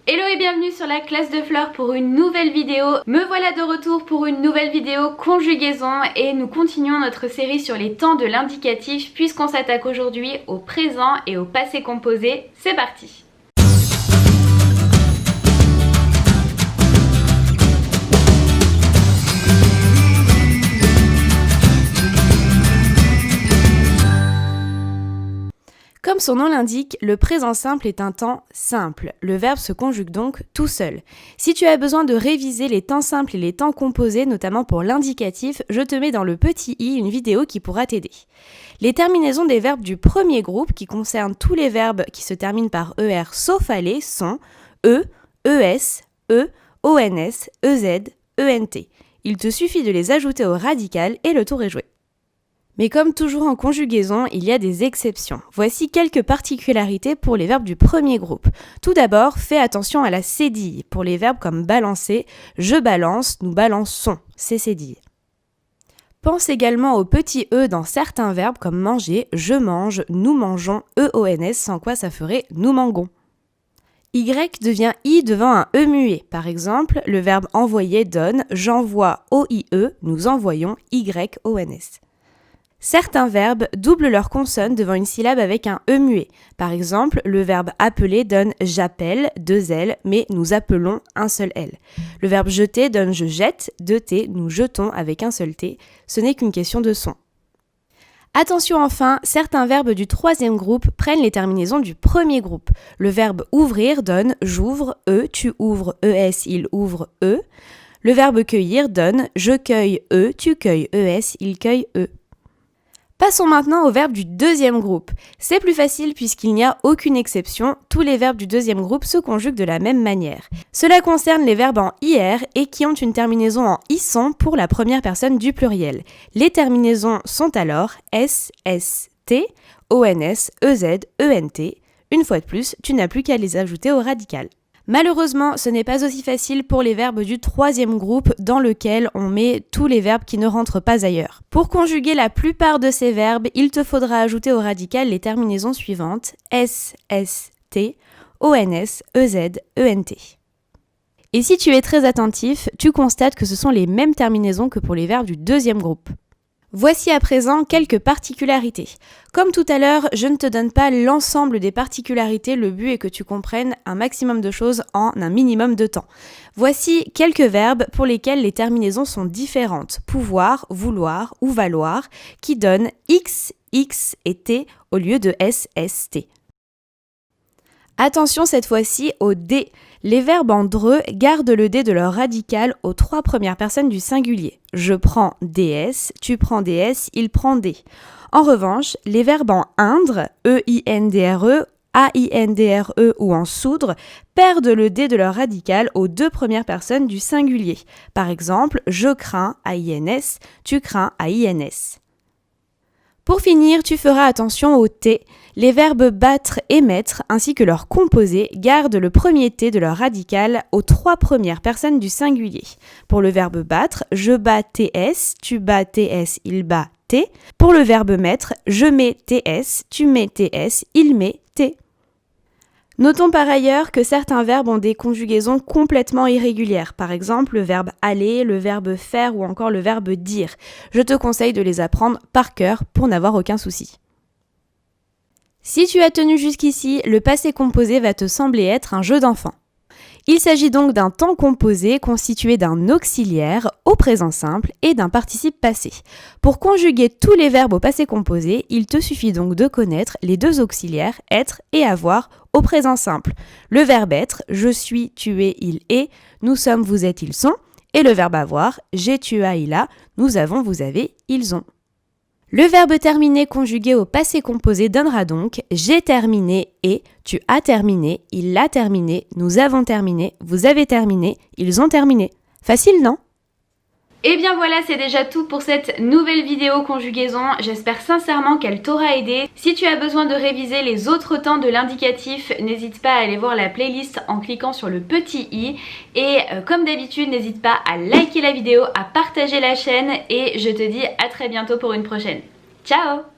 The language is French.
Hello et bienvenue sur la classe de Fleur pour une nouvelle vidéo. Me voilà de retour pour une nouvelle vidéo conjugaison et nous continuons notre série sur les temps de l'indicatif puisqu'on s'attaque aujourd'hui au présent et au passé composé. C'est parti! Comme son nom l'indique, le présent simple est un temps simple. Le verbe se conjugue donc tout seul. Si tu as besoin de réviser les temps simples et les temps composés, notamment pour l'indicatif, je te mets dans le petit i une vidéo qui pourra t'aider. Les terminaisons des verbes du premier groupe, qui concernent tous les verbes qui se terminent par er sauf aller, sont e, es, e, ons, ez, ent. Il te suffit de les ajouter au radical et le tour est joué. Mais comme toujours en conjugaison, il y a des exceptions. Voici quelques particularités pour les verbes du premier groupe. Tout d'abord, fais attention à la cédille. Pour les verbes comme balancer, je balance, nous balançons, c'est cédille. Pense également au petit e dans certains verbes comme manger, je mange, nous mangeons, eons, sans quoi ça ferait nous mangons. Y devient i devant un e muet. Par exemple, le verbe envoyer donne, j'envoie oie, nous envoyons yons. Certains verbes doublent leur consonne devant une syllabe avec un e muet. Par exemple, le verbe appeler donne j'appelle, deux L, mais nous appelons un seul L. Le verbe jeter donne je jette, deux T, nous jetons avec un seul T. Ce n'est qu'une question de son. Attention enfin, certains verbes du troisième groupe prennent les terminaisons du premier groupe. Le verbe ouvrir donne j'ouvre, tu ouvres, il ouvre, Le verbe cueillir donne je cueille, tu cueilles, il cueille, Passons maintenant aux verbes du deuxième groupe. C'est plus facile puisqu'il n'y a aucune exception, tous les verbes du deuxième groupe se conjuguent de la même manière. Cela concerne les verbes en IR et qui ont une terminaison en ISSON pour la première personne du pluriel. Les terminaisons sont alors S, T, ONS, EZ, ENT. Une fois de plus, tu n'as plus qu'à les ajouter au radical. Malheureusement, ce n'est pas aussi facile pour les verbes du troisième groupe dans lequel on met tous les verbes qui ne rentrent pas ailleurs. Pour conjuguer la plupart de ces verbes, il te faudra ajouter au radical les terminaisons suivantes S, T, ONS, EZ, ENT. Et si tu es très attentif, tu constates que ce sont les mêmes terminaisons que pour les verbes du deuxième groupe. Voici à présent quelques particularités. Comme tout à l'heure, je ne te donne pas l'ensemble des particularités, le but est que tu comprennes un maximum de choses en un minimum de temps. Voici quelques verbes pour lesquels les terminaisons sont différentes. Pouvoir, vouloir ou valoir, qui donnent x, et t au lieu de s, t. Attention cette fois-ci au D. Les verbes en dreux gardent le D de leur radical aux trois premières personnes du singulier. Je prends ds, tu prends ds, il prend d. En revanche, les verbes en indre, eindre, aindre ou en soudre perdent le D de leur radical aux deux premières personnes du singulier. Par exemple, je crains ains, tu crains ains. Pour finir, tu feras attention au T. Les verbes battre et mettre, ainsi que leurs composés, gardent le premier T de leur radical aux trois premières personnes du singulier. Pour le verbe battre, je bats TS, tu bats TS, il bat T. Pour le verbe mettre, je mets TS, tu mets TS, il met T. Notons par ailleurs que certains verbes ont des conjugaisons complètement irrégulières. Par exemple, le verbe aller, le verbe faire ou encore le verbe dire. Je te conseille de les apprendre par cœur pour n'avoir aucun souci. Si tu as tenu jusqu'ici, le passé composé va te sembler être un jeu d'enfant. Il s'agit donc d'un temps composé constitué d'un auxiliaire au présent simple et d'un participe passé. Pour conjuguer tous les verbes au passé composé, il te suffit donc de connaître les deux auxiliaires être et avoir au présent simple. Le verbe être, je suis, tu es, il est, nous sommes, vous êtes, ils sont, et le verbe avoir, j'ai, tu as, il a, nous avons, vous avez, ils ont. Le verbe terminer conjugué au passé composé donnera donc j'ai terminé et tu as terminé, il a terminé, nous avons terminé, vous avez terminé, ils ont terminé. Facile, non ? Et bien voilà, c'est déjà tout pour cette nouvelle vidéo conjugaison. J'espère sincèrement qu'elle t'aura aidé. Si tu as besoin de réviser les autres temps de l'indicatif, n'hésite pas à aller voir la playlist en cliquant sur le petit i. Et comme d'habitude, n'hésite pas à liker la vidéo, à partager la chaîne et je te dis à très bientôt pour une prochaine. Ciao!